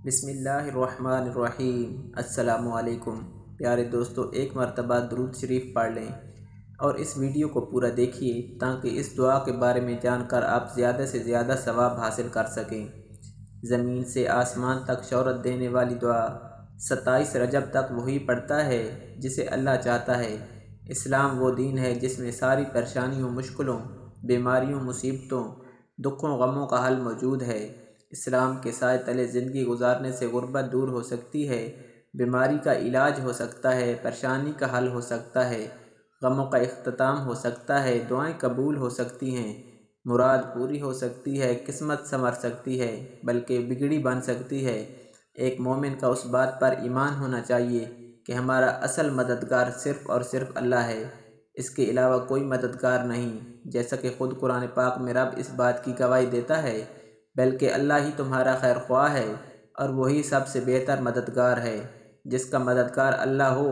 بسم اللہ الرحمن الرحیم۔ السلام علیکم پیارے دوستو، ایک مرتبہ درود شریف پڑھ لیں اور اس ویڈیو کو پورا دیکھیے تاکہ اس دعا کے بارے میں جان کر آپ زیادہ سے زیادہ ثواب حاصل کر سکیں۔ زمین سے آسمان تک شہرت دینے والی دعا 27 رجب تک وہی پڑھتا ہے جسے اللہ چاہتا ہے۔ اسلام وہ دین ہے جس میں ساری پریشانیوں، مشکلوں، بیماریوں، مصیبتوں، دکھوں، غموں کا حل موجود ہے۔ اسلام کے سائے تلے زندگی گزارنے سے غربت دور ہو سکتی ہے، بیماری کا علاج ہو سکتا ہے، پریشانی کا حل ہو سکتا ہے، غموں کا اختتام ہو سکتا ہے، دعائیں قبول ہو سکتی ہیں، مراد پوری ہو سکتی ہے، قسمت سنور سکتی ہے بلکہ بگڑی بن سکتی ہے۔ ایک مومن کا اس بات پر ایمان ہونا چاہیے کہ ہمارا اصل مددگار صرف اور صرف اللہ ہے، اس کے علاوہ کوئی مددگار نہیں، جیسا کہ خود قرآن پاک میں رب اس بات کی گواہی دیتا ہے، بلکہ اللہ ہی تمہارا خیر خواہ ہے اور وہی سب سے بہتر مددگار ہے۔ جس کا مددگار اللہ ہو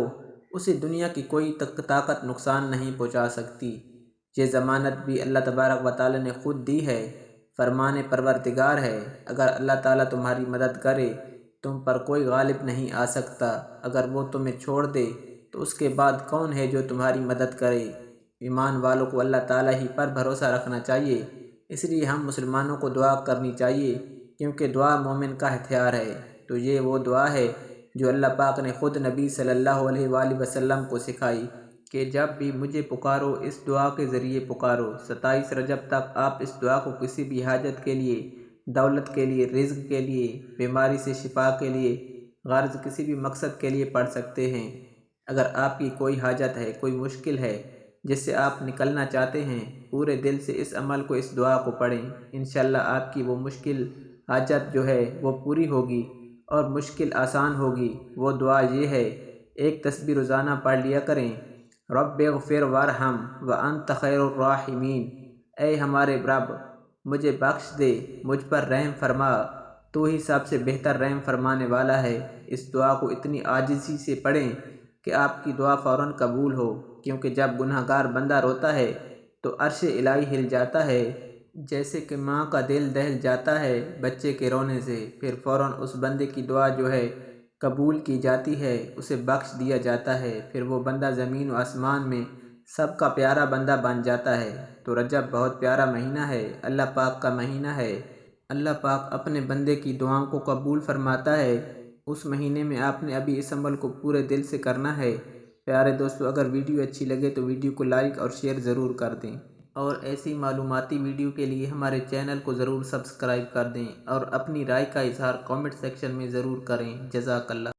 اسے دنیا کی کوئی طاقت نقصان نہیں پہنچا سکتی۔ یہ ضمانت بھی اللہ تبارک و تعالی نے خود دی ہے، فرمان پروردگار ہے، اگر اللہ تعالیٰ تمہاری مدد کرے تم پر کوئی غالب نہیں آ سکتا، اگر وہ تمہیں چھوڑ دے تو اس کے بعد کون ہے جو تمہاری مدد کرے۔ ایمان والوں کو اللہ تعالیٰ ہی پر بھروسہ رکھنا چاہیے، اس لیے ہم مسلمانوں کو دعا کرنی چاہیے کیونکہ دعا مومن کا ہتھیار ہے۔ تو یہ وہ دعا ہے جو اللہ پاک نے خود نبی صلی اللہ علیہ وآلہ وسلم کو سکھائی کہ جب بھی مجھے پکارو اس دعا کے ذریعے پکارو۔ 27 رجب تک آپ اس دعا کو کسی بھی حاجت کے لیے، دولت کے لیے، رزق کے لیے، بیماری سے شفا کے لیے، غرض کسی بھی مقصد کے لیے پڑھ سکتے ہیں۔ اگر آپ کی کوئی حاجت ہے، کوئی مشکل ہے جس سے آپ نکلنا چاہتے ہیں، پورے دل سے اس عمل کو، اس دعا کو پڑھیں، انشاءاللہ آپ کی وہ مشکل حاجت جو ہے وہ پوری ہوگی اور مشکل آسان ہوگی۔ وہ دعا یہ ہے، ایک تسبیح روزانہ پڑھ لیا کریں، رب اغفر وارحم وانت خیر الراحمین، اے ہمارے رب مجھے بخش دے، مجھ پر رحم فرما، تو ہی سب سے بہتر رحم فرمانے والا ہے۔ اس دعا کو اتنی عاجزی سے پڑھیں کہ آپ کی دعا فوراً قبول ہو، کیونکہ جب گناہ گار بندہ روتا ہے تو عرش الہی ہل جاتا ہے، جیسے کہ ماں کا دل دہل جاتا ہے بچے کے رونے سے، پھر فوراً اس بندے کی دعا جو ہے قبول کی جاتی ہے، اسے بخش دیا جاتا ہے، پھر وہ بندہ زمین و آسمان میں سب کا پیارا بندہ بن جاتا ہے۔ تو رجب بہت پیارا مہینہ ہے، اللہ پاک کا مہینہ ہے، اللہ پاک اپنے بندے کی دعاؤں کو قبول فرماتا ہے۔ اس مہینے میں آپ نے ابھی اس عمل کو پورے دل سے کرنا ہے۔ پیارے دوستو، اگر ویڈیو اچھی لگے تو ویڈیو کو لائک اور شیئر ضرور کر دیں، اور ایسی معلوماتی ویڈیو کے لیے ہمارے چینل کو ضرور سبسکرائب کر دیں اور اپنی رائے کا اظہار کامنٹ سیکشن میں ضرور کریں۔ جزاک اللہ۔